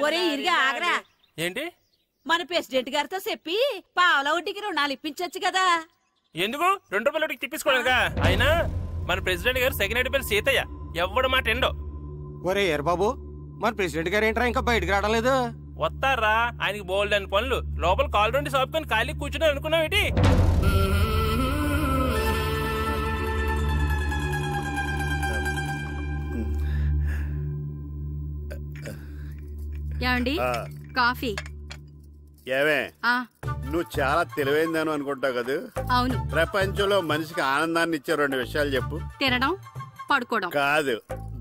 ఒరే ఇరిగా ఆగరా. ఏంటి? మన ప్రెసిడెంట్ గారితో చెప్పి పావలా వడ్డీకి రుణాలు ఇప్పించొచ్చు కదా. ఎందుకు? 2 రూపాయల వడ్డీకి తిప్పించుకోలేదుగా. అయినా మన ప్రెసిడెంట్ గారు సెకండ్ పేరు సీతయ్య, ఎవ్వడు మాట ఎండో. ఒరే ఎర్ బాబు, మన ప్రెసిడెంట్ గారు ఏంట్రా ఇంకా బయటకు రావడలేదు? వస్తారా, ఆయనకి బోల్డ్ అని పనులు. లోపల కాలు రెండు సాపుకొని ఖాళీ కూర్చుని అనుకున్నావు ఏంటి? ఏమండి కాఫీ? ఏమే నువ్వు చాలా తెలివైందని అనుకుంటావు కదా? అవును. ప్రపంచంలో మనిషికి ఆనందాన్ని ఇచ్చే 2 విషయాలు చెప్పు. తినడం, పడుకోవడం. కాదు,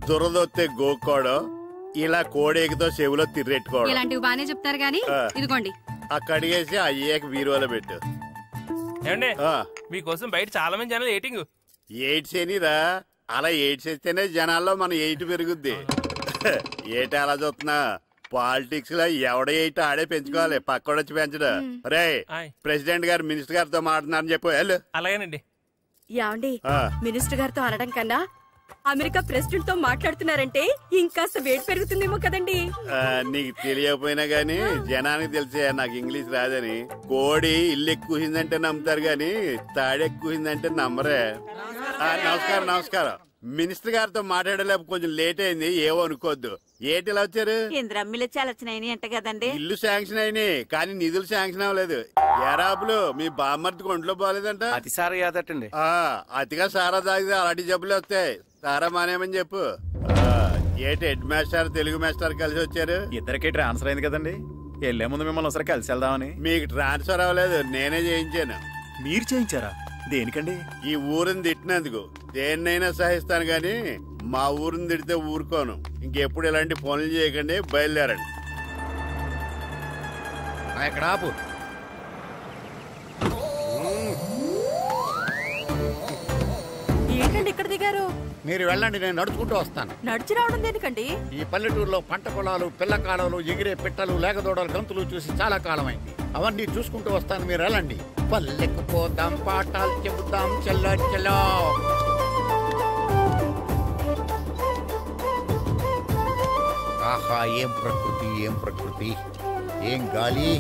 దురదొత్తే గోక్కోవడం, ఇలా కోడేకితో చెవులో తిర్రెట్టుకోవడం. ఇలాంటివి బానే చెప్తారు గానీ ఇదిగోండి. అక్కడిగేసి అయ్యాక బీరువాలో పెట్టు. ఏమండి, మీకోసం బయట చాలా మంది జనాలు ఎయిటింగ్. ఎయిడ్స్ ఏనిరా? అలా ఎయిడ్స్ వేస్తేనే జనాల్లో మన ఎయిట్ పెరుగుద్ది. ఏటి అలా చూస్తున్నా? పాలిటిక్స్ లో ఎవడ ఎయిట్ ఆడే పెంచుకోవాలి, పక్కడొచ్చి పెంచడం. రే ప్రెసిడెంట్ గారు మినిస్టర్ గారితో మాట్లాడుతున్నారని చెప్పు. వెళ్ళు. అలాగేనండి. యాండి మినిస్టర్ గారితో అనడం కన్నా అమెరికా ప్రెసిడెంట్ తో మాట్లాడుతున్నారంటే ఇంకాస్త వేడి పెరుగుతుందేమో కదండి. నీకు తెలియకపోయినా గానీ జనానికి తెలిసే నాకు ఇంగ్లీష్ రాదని. కోడి ఇల్లు ఎక్కువసిందంటే నమ్ముతారు గాని తాడెక్కువసిందంటే నమ్మరే. నమస్కారం. నమస్కారం. మినిస్టర్ గారితో మాట్లాడలేక కొంచెం లేట్ అయింది, ఏవో అనుకోవద్దు. ఏటి ఇలా వచ్చారు? ఇంద్రమ్మిలు చాలచ్చినాయి అంట కదండి. ఇల్లు శాంక్షన్ అయినాయి కానీ నిధులు శాంక్షన్ అవ్వలేదు. ఎరాబులు మీ బామ్మర్తికి ఒంట్లో పోలేదంట. అతిసారా యాదటండి. అతిగా సారా తాగితే అలాంటి జబ్బులు వస్తాయి. సారా మానేమని చెప్పు. ఏటి హెడ్ మాస్టర్ తెలుగు మాస్టర్ కలిసి వచ్చారు? ఇద్దరికి ట్రాన్స్ఫర్ అయింది కదండి, వెళ్లే ముందు మిమ్మల్ని ఒకసారి కలిసి వెళ్దామని. మీకు ట్రాన్స్ఫర్ అవ్వలేదు, నేనే చేయించాను. మీరు చేయించారా? దేనికండి? ఈ ఊరిని తిట్టినందుకు. దేన్నైనా సహిస్తాను గాని మా ఊరిని తిడితే ఊరుకోను. ఇంకెప్పుడు ఇలాంటి పనులు చేయకండి, బయలుదేరండి. ఇక్కడ ఆపు. ఏంటండి ఇక్కడ దిగారు? మీరు వెళ్ళండి, నేను నడుచుకుంటూ వస్తాను. నడిచి రావడం దేనికండి? ఈ పల్లెటూరులో పంట పొలాలు, పిల్ల కాలాలు, ఎగిరే పిట్టలు, లేకదోడలు, గంతులు చూసి చాలా కాలమైంది. అవన్నీ చూసుకుంటూ వస్తాను, మీరు వెళ్ళండి. పల్లెకు పోదాం, పాఠాలు చెబుతాం, చెల్లో చెల్లో. ఆహా, ఏం ప్రకృతి, ఏం ప్రకృతి, ఏం గాలి.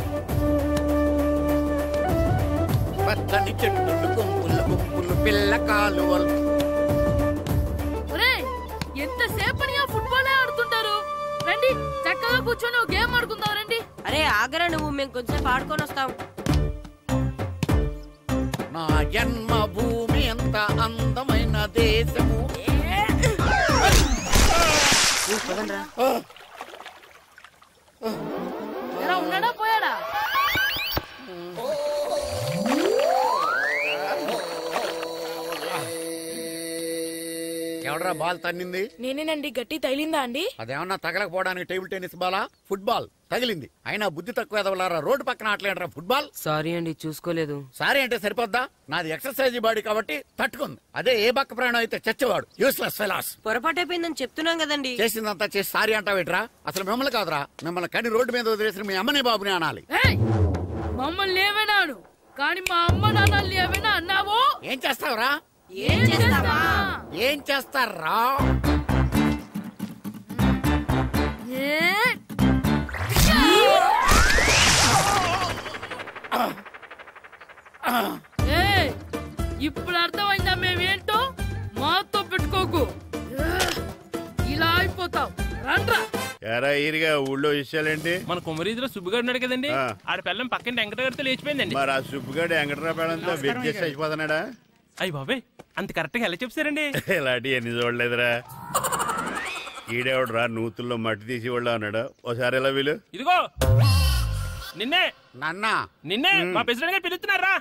పచ్చని చెట్టులు, గుంపులు గుంపులు, పిల్ల కాలువలు. ఎంతసేపని ఆ ఫుట్బాల్ ఆడుతుంటారు? రండి చక్కగా కూర్చొని గేమ్ ఆడుకుందాం రండి. అరే ఆగరా నువ్వు, మేము కొంచెం ఆడుకొని వస్తాం. నా జన్మ భూమి ఎంత అందమైన దేశము. ఎలా ఉన్నాడా పోయాడా? ఎవడరా బాల్ తన్నింది? నేనేనండి. గట్టి తగిలిందా అండి? అదేమన్నా తగలకపోవడానికి టేబుల్ టెన్నిస్ బాలా, ఫుట్బాల్ తగిలింది. అయినా బుద్ధి తక్కువ ఎదవలారా, రోడ్డు పక్కన ఆటలేడరా ఫుట్బాల్. సారీ అండి, చూసుకోలేదు. సారీ అంటే సరిపోద్దా? నాది ఎక్సర్సైజ్ బాడీ కాబట్టి తట్టుకుంది. అదే ఏ బక్క ప్రాణం అయితే చచ్చేవాడు. Useless fellas. పొరపాటు అయిపోయిందని చెప్తున్నాం కదండి. చేసిందంతా చేసి సారీ అంటావేట్రా? అసలు మిమ్మల్ని కాదురా, మిమ్మల్ని కని రోడ్డు మీద వదిలేసిన మీ అమ్మని బాబుని అనాలి. మమ్మల్ని ఏమైనాను కానీ మా అమ్మ నాన్నల్ని ఏమైనా అన్నావో ఏం చేస్తావురా? ఏం చేస్తారా? ఇప్పుడు అర్థమైందా మేమేంటో? మాతో పెట్టుకోకు, ఇలా అయిపోతావు. రండ్రా. ఎరా ఈరిగా ఊళ్ళో విషయాలేంటి? మన కుమరీదిలో సుబ్బుగాడు ఉన్నాడు కదండి, ఆడ పిల్లం పక్కన వెంకటగారితో లేచిపోయిందండి. మరి ఆ సుబ్బుగాడు వెంకటరావు పిల్లంతో వెజ్జెస్ అయిపోతున్నాడా? అయ్యి బాబాయ్, అంత కరెక్ట్ గా ఎలా చెప్తారండి? ఇలాంటి ఎన్ని చూడలేదురా. ఈడేవడరా నూతుల్లో మట్టి తీసి వాళ్ళు అన్నాడు. ఓసారి ఎలా వీలు? ఇదిగో నిన్నే. నిన్నే మా ప్రెసిడెంట్ గారు పిలుస్తున్నారా?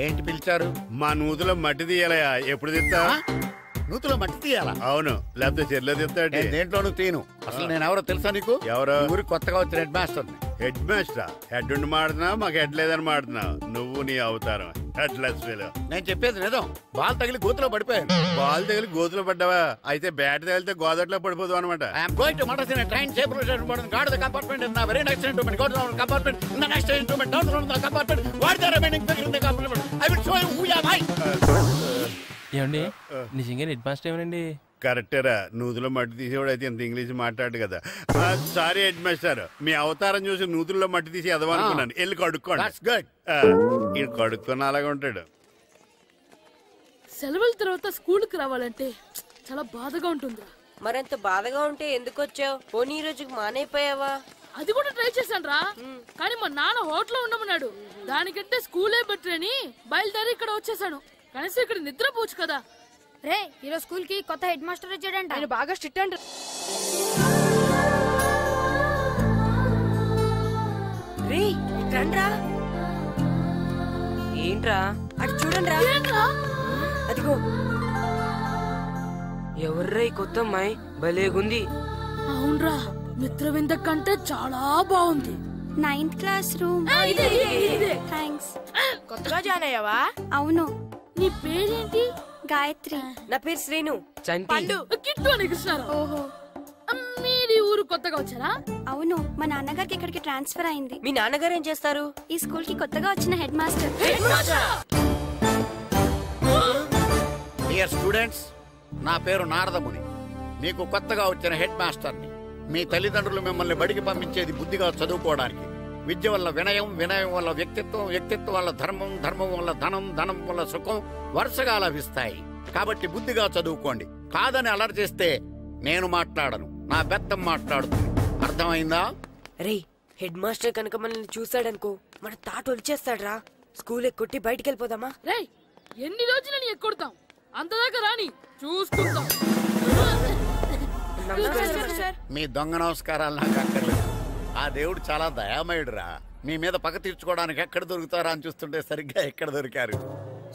ఏంటి పిలిచారు? మా నూతులో మట్టి తీయాలయా. ఎప్పుడు తీస్తా? నూతులో మట్టి తీయాలా? అవును, లేకపోతే చెర్లో తీస్తాడు. దేంట్లోనూ తీను. అసలు నేను ఎవరో తెలుసా నీకు? ఎవరో? ఊరికి కొత్తగా వచ్చిన head master. Head master? Head ఉండి మాడుతున్నావు, మాకు హెడ్ లేదని మాడుతున్నావు. నువ్వు నీ అవతారం హెడ్లెస్ ఫెలో. నేను చెప్పేది నిజం. బాల్ తగిలి గోతులో పడిపోయాను. బాల్ తగిలి గోతులో పడ్డావా? అయితే బ్యాట్ తగిలితే గోదట్లో పడిపోదు అనమాట. Train compartment in very next instrument. Go down compartment in the next instrument. Down from the compartment. What the remaining thing in the compartment? I will show you who you are. ఏమండి నిజంగా head master ఏమనండి? కరెక్టరా, నూతులో మట్టి తీసేవాడు అయితే ఇంత English మాట్లాడు కదా. Sorry head master, మీ అవతారం చూసి నూతుల్లో మట్టి తీసి ఎదవనుకున్నాను. వెళ్ళి కడుక్కోండి. ఈడు కడుక్కొని అలాగే ఉంటాడు. సెలవుల తర్వాత స్కూల్కి రావాలంటే చాలా బాధగా ఉంటుందిరా. మరంత బాధగా ఉంటే ఎందుకు వచ్చావు? పోనీ ఈ రోజుకి మానైపోయావా? అది కూడా ట్రై చేశాను రా, కానీ మా నాన్న హోటల్లో ఉండమన్నాడు. దానికంటే స్కూలే బెటర్ అని బయలుదేరి ఇక్కడ వచ్చేసాను. కనీసం ఇక్కడ నిద్రపోవచ్చు కదా. రే, ఈరోజు స్కూల్ కి కొత్త హెడ్ మాస్టర్ వచ్చాడంట. ఆయన బాగా స్ట్రిక్ట్ అంట. రే రండ్రా. ఏంట్రా అటు చూడండి రా. అదిగో ఎవర్రా ఈ కొత్త అమ్మాయి? భలేగుంది. అవునరా, మిత్రవింద కంటే చాలా బాగుంది. 9th class room. థ్యాంక్స్. కొత్తగా జాయిన్ అయ్యావా? అవును. నీ పేరేంటి? గాయత్రి. నా పేరు శ్రీను. చంటి. కిట్టు అని కృష్ణారావు. ఓహో, మీరు ఈ ఊరు కొత్తగా వచ్చారా? అవును. మా నాన్నగారికి ఇక్కడికి ట్రాన్స్ఫర్ అయింది. మీ నాన్నగారు ఏం చేస్తారు? ఈ స్కూల్ కి కొత్తగా వచ్చిన హెడ్ మాస్టర్. డియర్ స్టూడెంట్స్, నా పేరు నారదముని. మీకు కొత్తగా వచ్చిన హెడ్ మాస్టర్ని. మీ తల్లిదండ్రులు మిమ్మల్ని బడికి పంపించేది బుద్ధిగా చదువుకోవడానికి. విద్య వల్ల వినయం, వినయం వల్ల వ్యక్తిత్వం, వ్యక్తిత్వం వల్ల ధర్మం, ధర్మం వల్ల ధనం, ధనం వల్ల సుఖం వరుసగా లభిస్తాయి. కాబట్టి బుద్ధిగా చదువుకోండి. కాదని అలర్ చేస్తే నేను మాట్లాడను, నా బెత్తం మాట్లాడుతుంది. అర్థమైందా? రే, హెడ్ మాస్టర్ కనుక మనల్ని చూసాడనుకో మన తాట వచ్చేస్తాడ్రా. స్కూల్ ఎక్కొట్టి బయటికి వెళ్ళిపోదామా? రే, ఎన్ని రోజులని ఎక్కొడతాం? అంతదాకా రాని చూసుకుంటాం. మీ దొంగ నమస్కారాలు నాకు అక్కర్లేదు. ఆ దేవుడు చాలా దయామయుడురా. మీ మీద పగ తీర్చుకోవడానికి ఎక్కడ దొరుకుతారా అని చూస్తుంటే సరిగ్గా ఎక్కడ దొరికారు.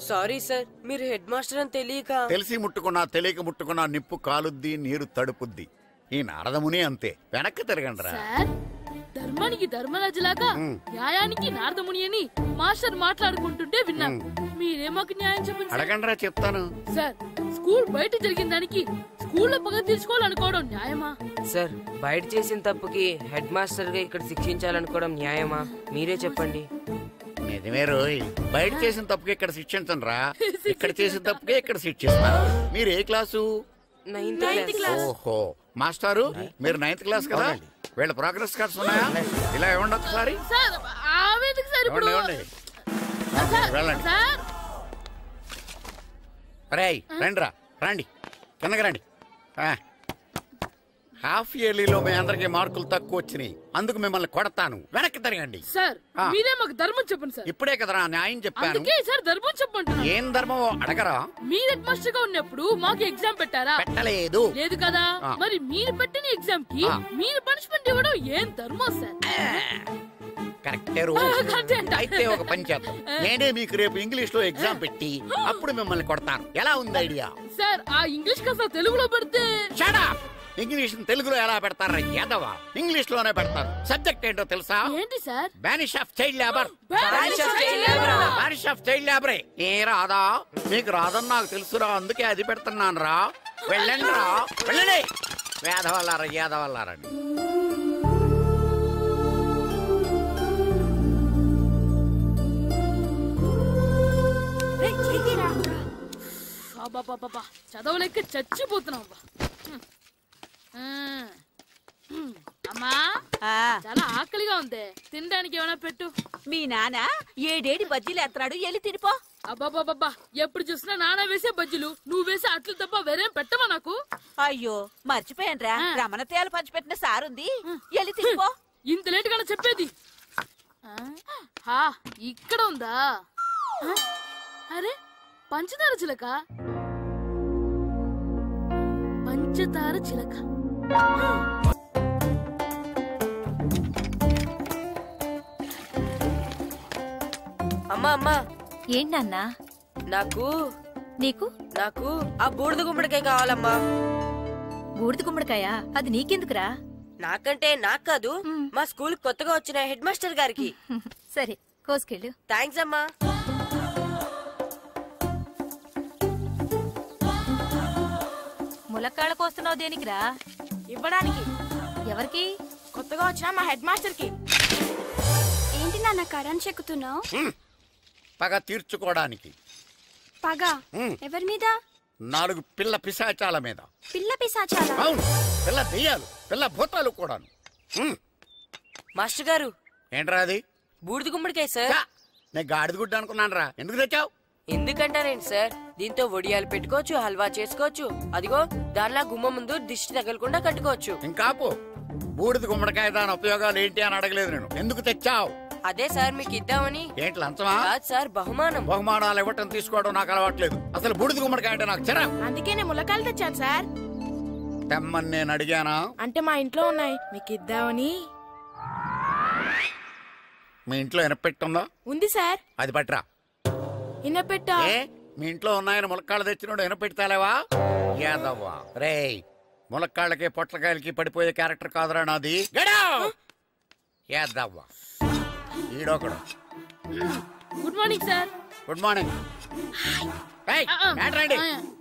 సారీ సార్, మీరు హెడ్ మాస్టర్ అని తెలియక. తెలిసి ముట్టుకున్నా తెలియక ముట్టుకున్నా నిప్పు కాలుద్ది, నీరు తడుపుద్ది. ఈ నారదముని అంతే. వెనక్కి తిరగండి రా. సార్, ధర్మానికి ధర్మరాజులాగా న్యాయానికి నారదముని అని మాస్టర్ మాట్లాడుకుంటుంటే విన్నాం. మీరే మాకు న్యాయం చెప్పండి. అడగండి రా, చెప్తాను. సార్, స్కూల్ బయట జరిగిన దానికి స్కూల్లో పగ తీర్చుకోవాలనుకోవడం న్యాయమా? సార్, బయట చేసిన తప్పుకి హెడ్ మాస్టర్ గా ఇక్కడ శిక్షించాలనుకోవడం న్యాయమా? మీరే చెప్పండి. నిజమే రోయ్, బయట చేసిన తప్పుకి ఇక్కడ శిక్షించండి రా. ఇక్కడ చేసిన తప్పుకే ఇక్కడ శిక్షిస్తారు. మీరు ఏ క్లాసు? 9th class. ఓహో, మాస్టారు మీరు 9th క్లాస్ కదా? వీళ్ళ ప్రోగ్రెస్ కార్డ్స్ ఉన్నాయా? ఇలా ఇవ్వండి ఒకసారి. సార్, ఆవేదకు సార్ ఇప్పుడు. ఇవ్వండి. వెళ్ళండి. సార్, రేయ్ రండి రా, రండి కిందకి రండి. హాఫ్ ఇయర్లీలో మీ అందరికి మార్కులు తక్కువ వచ్చినాయి, అందుకు మిమ్మల్ని కొడతాను. వెనక్కి తిరగండి. సార్, మీరే మాకు ధర్మం చెప్పండి సార్. ఇప్పుడే కదరా న్యాయం చెప్పాను. అందుకే సార్ ధర్మం చెప్పండి. ఏం ధర్మమో అడగరా? మీరు హెడ్ మాస్టర్ గా ఉన్నప్పుడు మాకు ఎగ్జామ్ పెట్టారా? పెట్టలేదు. లేదు కదా. మరి మీరు పెట్టిన ఎగ్జామ్ కి మీరు పనిష్మెంట్ ఇవ్వడం ఏం ధర్మం సార్? కరెక్టే. అయితే ఒక పని చేద్దాం, నేనే మీకు రేపు ఇంగ్లీష్ లో ఎగ్జామ్ పెట్టి అప్పుడు మిమ్మల్ని కొడతాను. ఎలా ఉంది ఐడియా? సార్, ఆ ఇంగ్లీష్ కాస్త తెలుగులో పెడితే. Shut up! ఇంగ్లీష్ తెలుగులో ఎలా పెడతారా యాదవా? ఇంగ్లీష్ లోనే పెడతారు. సబ్జెక్ట్ ఏంటో తెలుసా? ఏంటి sir? Banish of child labour. Banish of child లేబరే. ఏ రాదా? మీకు రాదని నాకు తెలుసురా, అందుకే అది పెడుతున్నాను రా. వెళ్ళండి రా, వెళ్ళండి. వేదవల్లారా, యాదవల్లారండి. చదవలేక చచ్చిపోతున్నాం. అమ్మా, చాలా ఆకలిగా ఉంది, తినడానికి ఏమైనా పెట్టు. మీ నాన్న ఏడేడి బజ్జీలు ఎత్తాడు, ఎల్లి తినిపో. అబ్బాబాబా, ఎప్పుడు చూసినా నాన్న వేసే బజ్జీలు, నువ్వు వేసే అట్లు తప్ప వేరేం పెట్టవా నాకు? అయ్యో మర్చిపోయానురా, రమణ తేలు పంచిపెట్టిన సారుంది, ఎల్లి తినిపో. ఇంత లేట్ గా చెప్పేది. ఇక్కడ ఉందా? అరే, పంచదార చిలక. పంచదార చిలక. అమ్మా అమ్మా. ఏంటన్నా? నాకు నీకు నాకు ఆ బూడిద గుమ్మడికాయ కావాలమ్మా. బూడిద గుమ్మడికాయ? అది నీకెందుకురా? నాకంటే నాకు కాదు, మా స్కూల్ కొత్తగా వచ్చిన హెడ్ మాస్టర్ గారికి. సరే, కోసుకెళ్ళు. థ్యాంక్స్ అమ్మా. ములక్కాళ్ళ కోస్తున్నావు దేనికిరా? ఇవ్వడానికి. ఎవరికి? కొత్తగా వచ్చిన మా హెడ్ మాస్టర్ కి. ఏంటి నాన్న కరెంట్ చెక్కుతున్నావు? పగ తీర్చుకోవడానికి. పగ ఎవరి మీద? 4 పిల్ల పిశాచాల మీద. పిల్ల పిశాచాల? అవును, పిల్ల దెయ్యాలు, పిల్ల భూతాలు కూడాను. మాస్టర్ గారు ఏంట్రా అది? బూడిద గుమ్మడికాయ సార్. నేను గాడిద గుడ్డ అనుకున్నాను రా. ఎందుకు తెచ్చావు? ఎందుకంటారేంటి సార్, దీంతో వడియాలు పెట్టుకోవచ్చు, హల్వా చేసుకోవచ్చు. అదిగో దానిలా గుమ్మ ముందు దిష్టి తగలకుండా కట్టుకోవచ్చు. ఇంకాపు, బూడిద గుమ్మడికాయ దాని ఉపయోగాలు ఏంటి అని అడగలేదు నేను. ఎందుకు తెచ్చావు? అదే సార్ మీకు ఇద్దామని. ఏంటి లంచమా? కాదు సార్, బహుమానం. బహుమానాలు ఇవ్వటం తీసుకోవడం నాకు అలవాట్లేదు. అసలు బూడిద గుమ్మడికాయ అంటే నాకు చిరా. అందుకే నేను ములకాయలు తెచ్చాను సార్. తెమ్మని నేను అడిగానా? అంటే మా ఇంట్లో ఉన్నాయి, మీకు ఇద్దామని. మీ ఇంట్లో ఎనపెట్టుందా? ఉంది సార్. అది పట్రా. ఇనపెట్టా? మీ ఇంట్లో ఉన్నాయని ములక్కాళ్ళు తెచ్చినోడు ఎనపెట్టాలేవా? యాదవ్వా రేయ్, ములక్కాళ్ళకి పొట్లకాయలకి పడిపోయే క్యారెక్టర్ కాదురా నాది. యాదవ్వా ఈడొకడు. Good morning sir. Good morning.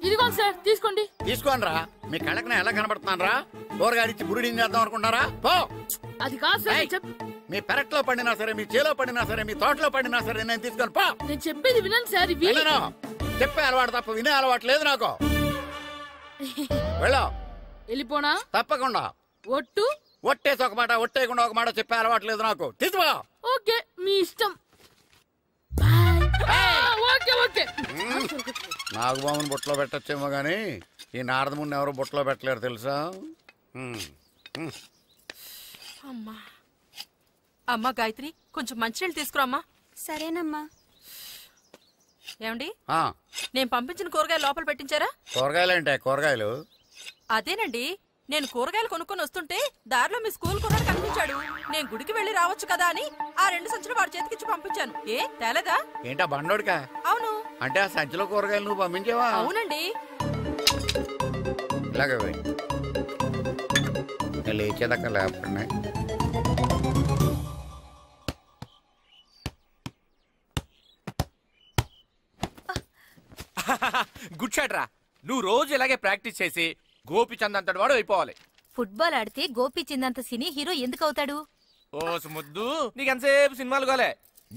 ఇదిగోండి సార్, తీసుకోండి. తీసుకోనరా, మీ కళ్ళకి నేను ఎలా కనబడుతున్నాను రా? కూరగాయలిచ్చి బురిడింగ్ చేద్దాం అనుకుంటారా? పో. అది కాదు సార్. మీ పెరట్లో పండినా సరే, మీ చేలో పండినా సరే, మీ తోటలో పండినా సరే నేను తీసుకొని పో. నేను చెప్పేది వినండి సార్. చెప్పే అలవాటు తప్ప వినే అలవాటు లేదు నాకు. వెళ్ళో. వెళ్ళిపోనా? తప్పకుండా. ఒట్టు? ఒట్టేసి ఒక మాట, ఒట్టేయకుండా ఒక మాట చెప్పే అలవాటు లేదు నాకు. తీసుకో. ఓకే, మీ ఇష్టం. నాగబాబుని బుట్టలో పెట్టచ్చేమో గాని ఈ నారదముని ఎవరు బుట్టలో పెట్టలేరు తెలుసా? అమ్మా గాయత్రి, కొంచెం మంచినీళ్ళు తీసుకురామ్మా. సరేనమ్మా. ఏమండి, నేను పంపించిన కూరగాయలు లోపల పెట్టించారా? కూరగాయలేంటే? కూరగాయలు అదేనండి, నేను కూరగాయలు కొనుక్కొని వస్తుంటే దారిలో మీ స్కూల్ కుర్రాడు కనిపించాడు. నేను గుడికి వెళ్లి రావచ్చు కదా అని ఆ 2 సంచులు వాడి చేతికిచ్చి పంపించాను. ఏ తేలేదా? ఏంటా బండోడికా? అవును. అంటే ఆ సంచిలో కూరగాయలు నువ్వు పంపించావా? అవునండి. ఇలాగే లేచేదాకా లేకపోయినా. గుడ్ షాట్ రా. నువ్వు రోజు ఇలాగే ప్రాక్టీస్ చేసి గోపిచంద్ అంతటి వాడు అయిపోవాలి. ఫుట్బాల్ ఆడితే గోపిచంద్ అంత సినీ హీరో ఎందుకు అవుతాడు? ఓ ముద్దు, నీకెంతసేపు సినిమాలు గోలే.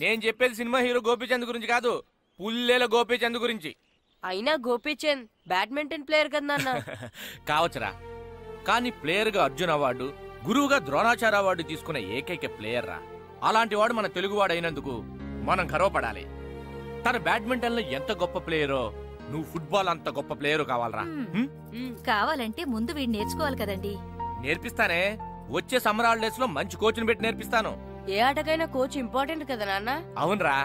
నేను చెప్పేది సినిమా హీరో గోపిచంద్ గురించి కాదు, పుల్లేల గోపిచంద్ గురించి. అయినా గోపిచంద్ బ్యాడ్మింటన్ ప్లేయర్ కదా నాన్న. కావచ్చురా, కానీ ప్లేయర్ గా అర్జున్ అవార్డు, గురువుగా ద్రోణాచార్య అవార్డు తీసుకున్న ఏకైక ప్లేయర్ రా. అలాంటి వాడు మన తెలుగువాడు అయినందుకు మనం గర్వపడాలి. తన బ్యాడ్మింటన్ లో ఎంత గొప్ప ప్లేయరో నువ్వు ఫుట్బాల్ అంత గొప్ప ప్లేయర్ కావాలరా. కావాలంటే ముందు వీడు నేర్చుకోవాలి కదండి. నేర్పిస్తానే, వచ్చే సమ్మర్ హాలిడేస్ లో మంచి కోచ్ని పెట్టి నేర్పిస్తాను. ఏ ఆటకైనా కోచ్ ఇంపార్టెంట్ కదా నాన్న. అవునరా,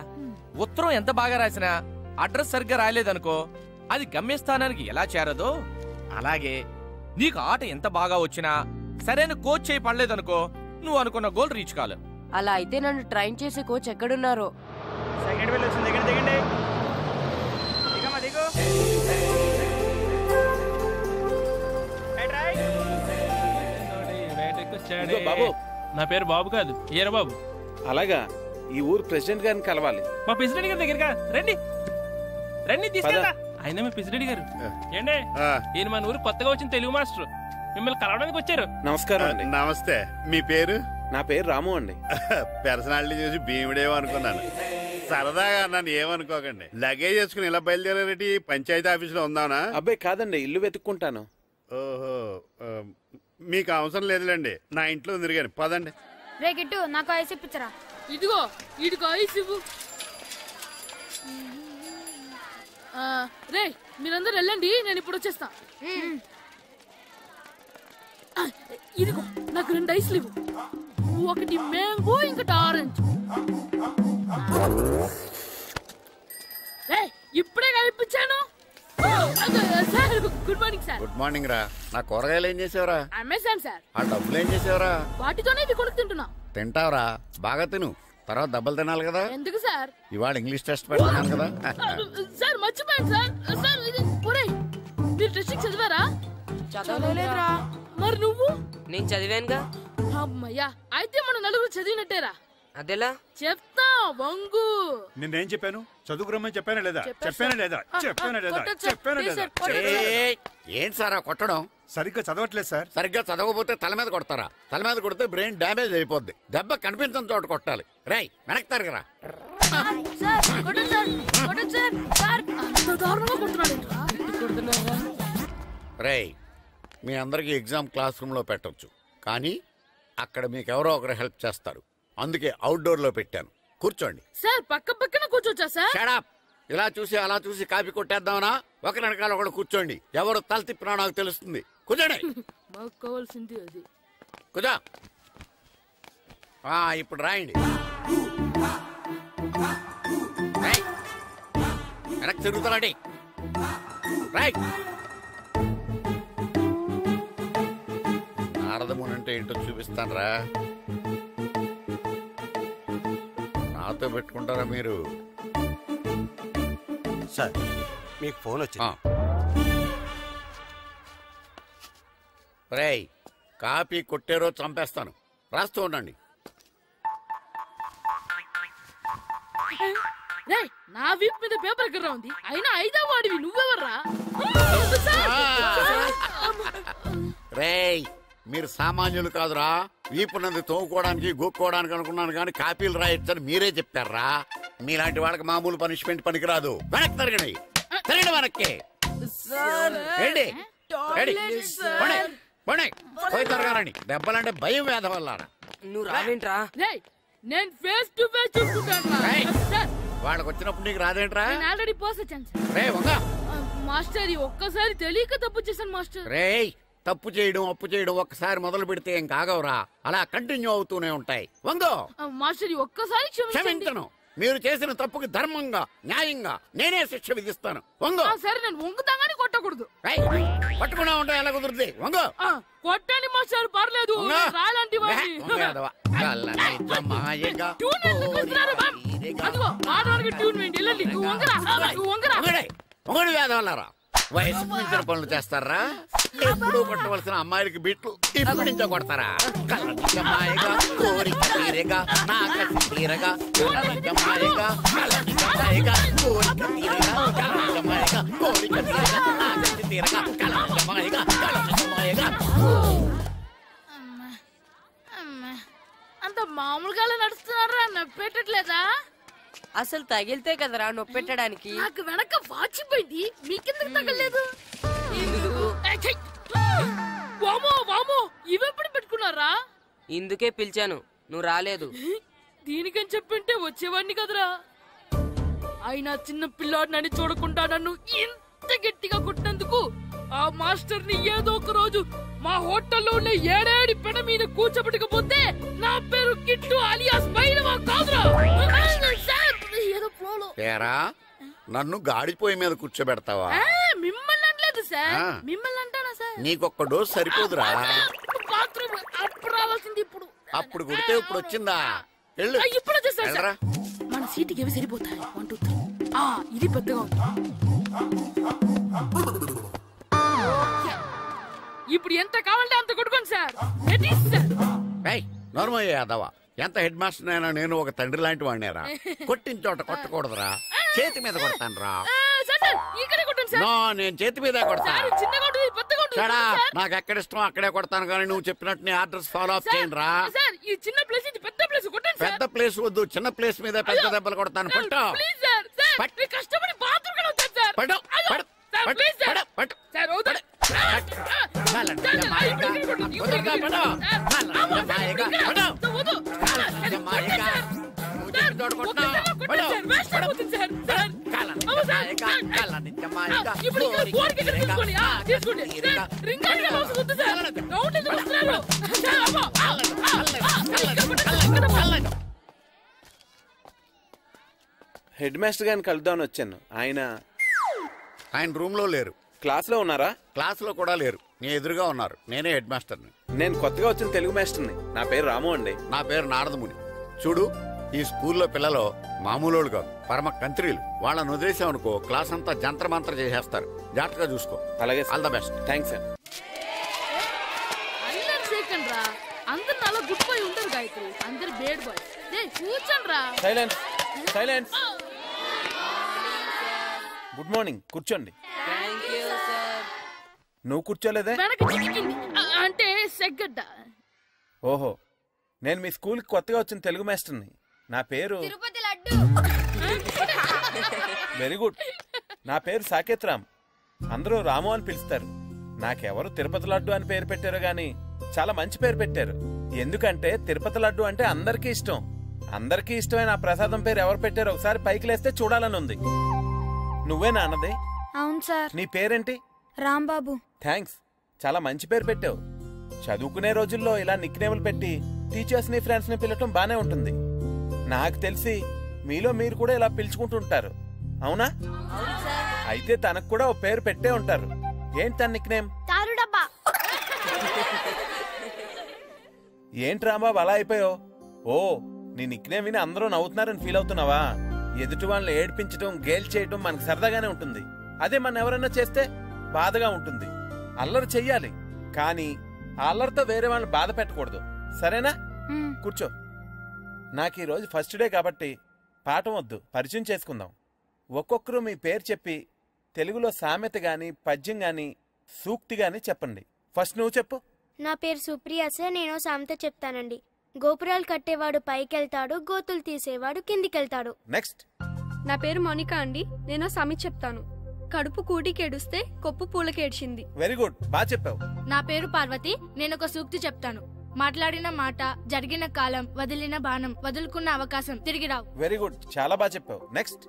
ఉత్తరం ఎంత బాగా రాసినా అడ్రస్ సరిగ్గా రాయలేదనుకో అది గమ్యస్థానానికి ఎలా చేరదో అలాగే నీకు ఆట ఎంత బాగా వచ్చినా సరైన కోచ్ చేయి పడలేదనుకో నువ్వు అనుకున్న గోల్ రీచ్ కాదు. అలా అయితే నన్ను ట్రైన్ చేసే కోచ్ ఎక్కడున్నారో. సెకండ్ బెల్ వచ్చింది, దిగండి. బాబు, నా పేరు బాబు కాదు, ఈర బాబు. అలాగా, ఈ ఊరు ప్రెసిడెంట్ గారిని కలవాలి. మా ప్రెసిడెంట్ గారి దగ్గరగా రండి. రండి, తీసుకెళ్తా. ఆయన మా ప్రెసిడెంట్ గారు. ఏండే, ఈయన మన ఊరు కొత్తగా వచ్చిన తెలుగు మాస్టర్, మిమ్మల్ని కలవడానికి వచ్చారు. నమస్కారం అండి. నమస్తే. మీ పేరు? నా పేరు రాము అండి. పర్సనాలిటీ చూసి భీముడేమో అనుకున్నాను. సరదాగా నన్ను ఏమనుకోకండి. లగేజ్ చేసుకుని ఇలా బయలుదేరేటి పంచాయతీ ఆఫీసులో ఉందానా? అబ్బాయి కాదండి, ఇల్లు వెతుక్కుంటాను. ఓహో, మీకు అవసరం లేదులేండి, నా ఇంట్లో ఉంది కానీ పదండి. రే గిట్టు, నాకు ఐస్ ఇప్పించరా. ఇదిగో ఇదిగో ఐస్ ఇవ్వు. రే మీరందరూ వెళ్ళండి, నేను ఇప్పుడు వచ్చేస్తా. ఇదిగో నాకు 2 ఐస్లు ఇవ్వు. ఒకటి మ్యాంగో, ఇంకటి ఆరెంజ్. ఇప్పుడే కనిపించాను. Sir good morning sir. Good morning రా. నా కూరగాయలు ఏం చేసావురా? Amazon sir. ఆ డబ్బులు ఏం చేసావురా? వాటితోనే ఇది కొనుక్కు తింటున్నా. తింటావురా, బాగా తిను, తర్వాత దెబ్బలు తినాలి కదా. ఎందుకు సార్? ఇవాళ ఇంగ్లీష్ టెస్ట్ పెడతాను కదా. సార్ మర్చిపోయాను సార్. సార్ ఇది మీరు టెస్టింగ్ చదివారా? చదవలేదురా. మరి నువ్వు? నేను చదివానుగా. అమ్మయ్యా, అయితే మన నలుగురు చదివినట్టేరా. అదెలా? చెప్తా వంగు. నిన్నేం చెప్పాను? చదువుకురమ్మని చెప్పానా లేదా? చెప్పానా లేదా? చెప్పానా లేదా? చెప్పానా లేదా? ఏంటి సార్ కొట్టడం? సరిగ్గా చదవట్లేదు సార్. సరిగ్గా చదవకపోతే తల మీద కొడతారా? తల మీద కొడితే బ్రెయిన్ డ్యామేజ్ అయిపోద్ది. దెబ్బ కనిపించిన చోట కొట్టాలి. రై వెనక్కి తరగరా. దారుణంగా కొడుతున్నాడు. కొడుతున్నారా? రేయ్, మీ అందరికీ ఎగ్జామ్ క్లాస్ రూమ్లో పెట్టొచ్చు, కానీ అక్కడ మీకు ఎవరో ఒకరు హెల్ప్ చేస్తారు. అందుకే అవుట్డోర్లో పెట్టాను. కూర్చోండి. సార్ పక్క పక్కన కూర్చోచ్చా సార్? షడప్. ఇలా చూసి అలా చూసి కాపీ కొట్టేద్దామనా? ఒకరి వెనకాల ఒకడు కూర్చోండి. ఎవరు తల తిప్పినా నాకు తెలుస్తుంది. కూర్చోండి. మాకు కావాల్సింది అది. కూర్చో. ఇప్పుడు రాయండి. వెనక్కి తిరుగుతారండి. రైట్. నారదముని అంటే ఏంటో చూపిస్తాను రా. నాతో పెట్టుకుంటారా మీరు? సార్ మీకు ఫోన్ వచ్చింది. రేయ్, కాపీ కొట్టారో చంపేస్తాను. రాస్తూ ఉండండి. నా వీప్ మీద పేపర్ ఎక్కడ ఉంది? అయినా 5వ వాడివి నువ్వెవర్రా? రేయ్, మీరు సామాన్యులు కాదురా. వీపునంది తోముకోవడానికి గోక్కోవడానికి అనుకున్నాను, కానీ కాపీలు రాయొచ్చని మీరే చెప్పారా. మీలాంటి వాళ్ళకి మామూలు పనిష్మెంట్ పనికిరాదు. వెనక్కి తిరగండి. తిరగండి వెనక్కి. పోయి తిరగారండి. దెబ్బలంటే భయం వేద వల్ల. నువ్వు రావేంట్రా? నేను ఫేస్ టు ఫేస్ చూసుకుంటాను. వాళ్ళకి వచ్చినప్పుడు నీకు రాదేంట్రా? ఆల్రెడీ పోస్ వచ్చాను మాస్టర్. ఒక్కసారి తెలియక తప్పు చేశాను మాస్టర్. రేయ్, తప్పు చేయడం అప్పు చేయడం ఒక్కసారి మొదలు పెడితే ఏం కాగవరా. అలా కంటిన్యూ అవుతూనే ఉంటాయి. వందో మాస్టర్, ఒక్కసారి క్షమించను. మీరు చేసిన తప్పుకి ధర్మంగా న్యాయంగా నేనే శిక్ష విధిస్తాను. వంగో. సరే, నేను వంగుతాగాని కొట్టకూడదు. పట్టుకున్నా ఉంటా ఎలా కుదురుతుంది? వంగో. కొట్టండి మాస్టర్, పర్లేదు. రాలాంటి వేదవల్లారా, వయసు మించిన పనులు చేస్తారా? ఎప్పుడు కొట్టవలసిన అమ్మాయిలకి బిట్లు ఇప్పుడు నుంచో కొడతారా? కళ్ళనిజమాయగా కోరిక తీరగా నా కసి తీరగా కళ్ళనిజమాయగా కళ్ళనిజమాయగా కోరిక తీరగా కళ్ళనిజమాయగా కోరిక తీరగా నా కసి తీరగా కళ్ళనిజమాయగా కళ్ళనిజమాయగా. అంత మామూలుగా నడుస్తున్నారా? నొప్పెట్టట్లేదా? అసలు తగిలితే కదరా నొప్పెట్టడానికి. నాకు వెనక వాచిపోయింది, మీకెందుకు తగలేదు? వామో వామో, ఇవెప్పుడు పెట్టుకున్నారా? ఇందుకే పిలిచాను, నువ్వు రాలేదు. దీనికని చెప్పింటే వచ్చేవాడిని కదరా. అయినా చిన్న పిల్లాడినని చూడకుండా నన్ను ఇంత గట్టిగా కొట్టినందుకు ఆ మాస్టర్ ని ఏదో ఒక రోజు మా హోటల్లో ఉన్న 7 పెడ మీద కూర్చోబెట్టకపోతే నా పేరు కిట్టు అలియాస్ బైరవా కాదురా. ఏదో ఫ్లోలో. ఏరా, నన్ను గాడిపోయి మీద కూర్చోబెడతావా? మిమ్మల్ని అనలేదు సార్. మిమ్మల్ని అంటానా సార్? నీకొక్క డోస్ సరిపోదురా. బాత్రూమ్ అప్పుడు రావాల్సింది ఇప్పుడు. అప్పుడు కొడితే ఇప్పుడు వచ్చిందా? ఇప్పుడు వచ్చేసారు సార్. మన సీటుకి ఏవి సరిపోతాయి? 1 2 3. ఇది పెద్దగా ఉంది. ఇప్పుడు ఎంత కావాలంటే అంత కొట్టుకోండి సార్. నార్మల్ యాదవా, ఎంత హెడ్ మాస్టర్ అయినా నేను ఒక తండ్రి లాంటి వాడినేరా. కొట్టిన చోట కొట్టకూడదురా, చేతి మీద కొడతాను రా. నేను చేతి మీద కొడతా. నాకు ఎక్కడ ఇష్టం అక్కడే కొడతాను, కానీ నువ్వు చెప్పినట్టు నీ ఆర్డర్స్ ఫాలో అప్ చేయండి రా. పెద్ద ప్లేస్ వద్దు, చిన్న ప్లేస్ మీద పెద్ద దెబ్బలు కొడతాను. పట్టు పట్టు పట్టు హెడ్ మాస్టర్ గారిని కలుద్దామని వచ్చాను. ఆయన రూమ్ లో లేరు. క్లాస్ లో ఉన్నారా? క్లాస్ లో కూడా లేరు, నీ ఎదురుగా ఉన్నారు. నేనే హెడ్ మాస్టర్ని. నేను కొత్తగా వచ్చిన తెలుగు మాస్టర్ని. నా పేరు రాము అండి. నా పేరు నారదముని. చూడు, ఈ స్కూల్లో పిల్లలు మామూలు కాదు, పరమ కంత్రీలు. వాళ్ళని వదిలేసామనుకో క్లాస్ అంతా జంత్ర మంత్ర చేసేస్తారు. జాగ్రత్తగా చూసుకో. అలాగే, all the best. Thanks sir. అందరు అలా గుడ్ బాయ్ ఉంటారు గాయత్రి, అందరు బేడ్ బాయ్. కూర్చోండి రా. Silence silence. గుడ్ మార్నింగ్, కూర్చోండి. నువ్వు కూర్చోలేదే? అంటే సెగ్గడ్డ. ఓహో, నేను మీ స్కూల్కి కొత్తగా వచ్చిన తెలుగు మాస్టర్ని. నా పేరు వెరీ గుడ్. నా పేరు సాకేత్ రామ్. అందరూ రాము అని పిలుస్తారు. నాకెవరు తిరుపతి లడ్డు అని పేరు పెట్టారో గాని చాలా మంచి పేరు పెట్టారు. ఎందుకంటే తిరుపతి లడ్డు అంటే అందరికీ ఇష్టం. అందరికీ ఇష్టమైన ఆ ప్రసాదం పేరు ఎవరు పెట్టారో ఒకసారి పైకి లేస్తే చూడాలని ఉంది. నువ్వేనా అన్నది? అవును సార్. నీ పేరేంటి? రాంబాబు. థ్యాంక్స్, చాలా మంచి పేరు పెట్టావు. చదువుకునే రోజుల్లో ఇలా నిక్నేములు పెట్టి టీచర్స్ ని ఫ్రెండ్స్ ని పిలవటం బానే ఉంటుంది. నాకు తెలిసి మీలో మీరు కూడా ఇలా పిలుచుకుంటుంటారు, అవునా? అయితే తనకు కూడా ఓ పేరు పెట్టే ఉంటారు. ఏంటి తన నిక్నేమ్? తారుడబ్బా. ఏంటి రాంబాబు అలా అయిపోయావు? ఓ, నీ నిక్నేమ్ విని అందరూ నవ్వుతున్నారని ఫీల్ అవుతున్నావా? ఎదుటి వాళ్ళని ఏడ్పించడం, గేల్ చేయడం మనకు సరదాగానే ఉంటుంది. అదే మన ఎవరైనా చేస్తే బాధగా ఉంటుంది. అల్లరి చెయ్యాలి, కానీ ఆ అల్లరితో వేరే వాళ్ళని బాధ పెట్టకూడదు, సరేనా? కూర్చో. నాకు ఈరోజు ఫస్ట్ డే కాబట్టి పాఠం వద్దు, పరిచయం చేసుకుందాం. ఒక్కొక్కరు మీ పేరు చెప్పి తెలుగులో సామెత గాని, పద్యం గాని, సూక్తి గాని చెప్పండి. ఫస్ట్ నువ్వు చెప్పు. నా పేరు సుప్రియ సార్. నేను సామెత చెప్తానండి. గోపురాలు కట్టేవాడు పైకెళ్తాడు, గోతులు తీసేవాడు కిందికెళ్తాడు. నెక్స్ట్. నా పేరు మోనికా అండి. నేను సామెత చెప్తాను. కడుపు కూటికేడుస్తే కొప్పు పూలకేడ్చింది. వెరీ గుడ్, బాగా చెప్పావు. నా పేరు పార్వతి. నేను ఒక సూక్తి చెప్తాను. మాట్లాడిన మాట, జరిగిన కాలం, వదిలిన బాణం, వదులుకున్న అవకాశం తిరిగి రావు. వెరీ గుడ్, చాలా బాగా చెప్పావు. నెక్స్ట్.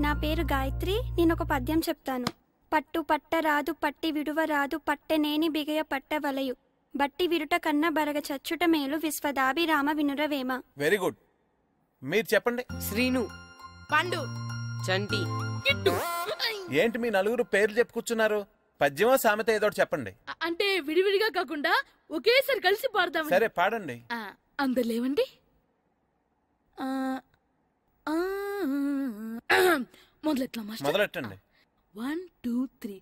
నా పేరు గాయత్రి. నేను ఒక పద్యం చెప్తాను. పట్టు పట్ట రాదు, పట్టి విడువ రాదు, పట్టెనేని బిగయ పట్ట వలయు, బట్టి విరుట కన్న బరగ చచ్చుట మేలు, విశ్వదాభిరామ వినురవేమ. Very good. మీరు చెప్పండి. శ్రీను, పండు, చంటి, కిట్టు. ఏంటి మీ నలుగురు పేర్లు చెప్పుకున్నారు? పద్యమో సామెత ఏదో చెప్పండి. అంటే విడివిడిగా కాకుండా ఒకేసారి కలిసి పాడదాం. సరే, పాడండి. అందరు లేవండి. మొదలెట్టండి. 1 2 3.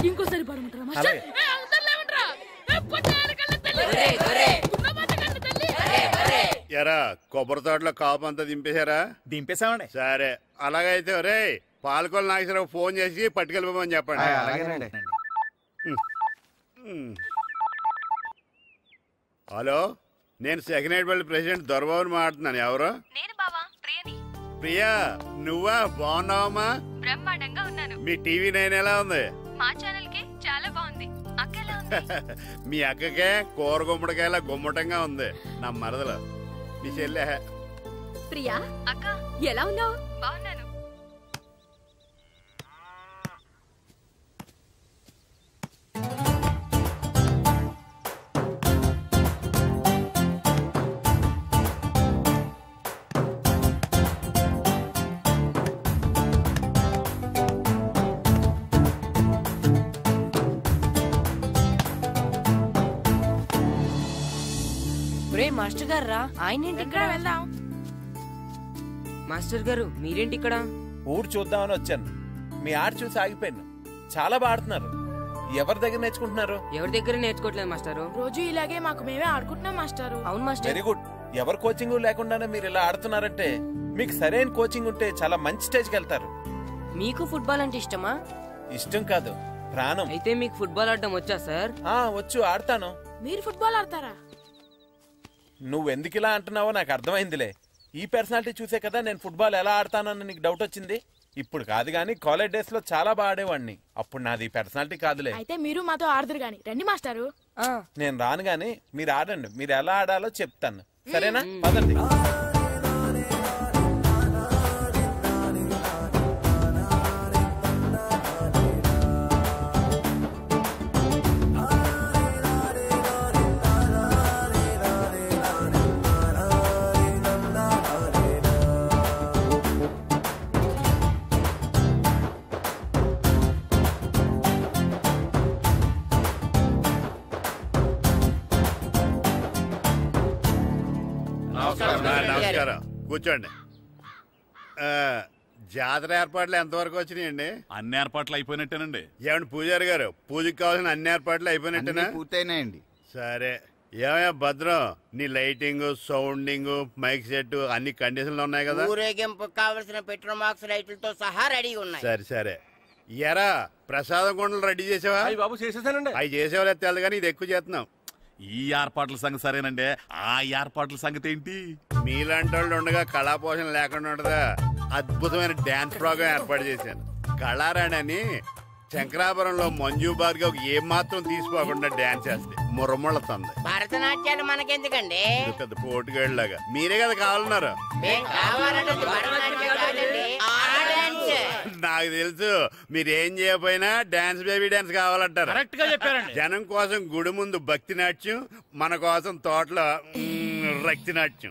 ఇంకోసారి పాడమంటారా మాస్టర్? ఎరా కొబ్బరి తోటలో కాపు అంతా దింపేశారా? దింపేశామండి. సరే, అలాగైతే రే పాలకొల నాగేశ్వరరావు ఫోన్ చేసి పట్టుకెళ్ళిపోమని చెప్పండి. హలో, నేను సెకండ్ హెడ్ వాళ్ళ ప్రెసిడెంట్ దొరబాబుని మాట్లాడుతున్నాను. ఎవరు? ప్రియా, నువ్వా? బాగున్నావమ్మా? బ్రహ్మాండంగా ఉన్నాను. మీ టీవీ 9 ఎలా ఉంది? మా ఛానల్ కి చాలా బాగుంది. అక్క ఎలా ఉంది? మీ అక్కకే కూర గుమ్మడికాయలా గుమ్మటంగా ఉంది. నా మరదలు మీ చెల్లె. ప్రియా అక్క ఎలా ఉన్నావు? బాగున్నాను. మాస్టర్ గారు రా. ఆయన వెళ్దాం. మాస్టర్ గారు మీరేంటి ఇక్కడ? ఊరు చూద్దామని వచ్చాను. మీ ఆట చూసి ఆగిపోయాను. చాలా బాగా ఆడుతున్నారు. ఎవరి దగ్గర నేర్చుకుంటున్నారు? ఎవరి దగ్గర నేర్చుకోవట్లేదు మాస్టారు. రోజు ఇలాగే మాకు మేమే ఆడుకుంటున్నాం మాస్టారు. అవును మాస్టర్. Very good. ఎవరు కోచింగ్ లేకుండానే మీరు ఇలా ఆడుతున్నారంటే మీకు సరైన కోచింగ్ ఉంటే చాలా మంచి స్టేజ్కి వెళ్తారు. మీకు ఫుట్బాల్ అంటే ఇష్టమా? ఇష్టం కాదు, ప్రాణం. అయితే మీకు ఫుట్బాల్ ఆడడం వచ్చా సార్? వచ్చు, ఆడతాను. మీరు ఫుట్బాల్ ఆడతారా? నువ్వెందుకు ఇలా అంటున్నావో నాకు అర్థమైందిలే. ఈ పర్సనాలిటీ చూసే కదా నేను ఫుట్బాల్ ఎలా ఆడతానని నీకు డౌట్ వచ్చింది. ఇప్పుడు కాదు గానీ కాలేజ్ డేస్ లో చాలా బాగా ఆడేవాడిని. అప్పుడు నాది పర్సనాలిటీ కాదులే. అయితే మీరు మాతో ఆడదురు గాని రండి మాస్టారు. నేను రాను గానీ మీరు ఆడండి. మీరు ఎలా ఆడాలో చెప్తాను, సరేనా? పదండి. నమస్కారం, కూర్చోండి. జాతర ఏర్పాట్లు ఎంతవరకు వచ్చినాయండి? అన్ని ఏర్పాట్లు అయిపోయినట్టేనండి. ఏమండి పూజారి గారు, పూజకి కావాల్సిన అన్ని ఏర్పాట్లు అయిపోయినట్టేనా? పూర్తయినాయండి. సరే, ఏమయ్యా భద్రం, నీ లైటింగ్, సౌండింగ్, మైక్ సెట్ అన్ని కండిషన్లు ఉన్నాయి కదా? ఊరేగింపు కావలసిన పెట్రోల్ మార్క్స్ లైట్లతో సహా రెడీ ఉన్నాయి. సరే సరే, ఎరా ప్రసాదం కొండలు రెడీ చేసావా? బాబు చేసేసానండి. అవి చేసేవాళ్ళు తెలదు కానీ ఇది ఎక్కువ చేస్తున్నాం. ఈ ఏర్పాట్ల సంగతి సరేనండి, ఆ ఏర్పాట్ల సంగతి ఏంటి? మీలాంటి వాళ్ళు ఉండగా కళా పోషణ లేకుండా ఉండదా? అద్భుతమైన డాన్స్ ప్రోగ్రాం ఏర్పాటు చేశాను. కళారాణి అని శంకరాపురంలో మంజు భార్గవ్ ఏం మాత్రం తీసుకోకుండా డాన్స్ చేస్తే మురముళ్ళతుంది. భరతనాట్యాలు మనకెందుకండి? పెద్ద పోటుగాళ్ళలాగా మీరే కదా కావాలన్నారు. నాకు తెలుసు మీరేం చేయకపోయినా డాన్స్ బేబీ డాన్స్ కావాలంటారు. కరెక్ట్ గా చెప్పారండి. జనం కోసం గుడి ముందు భక్తి నాట్యం, మన కోసం తోటలో రక్తి నాట్యం.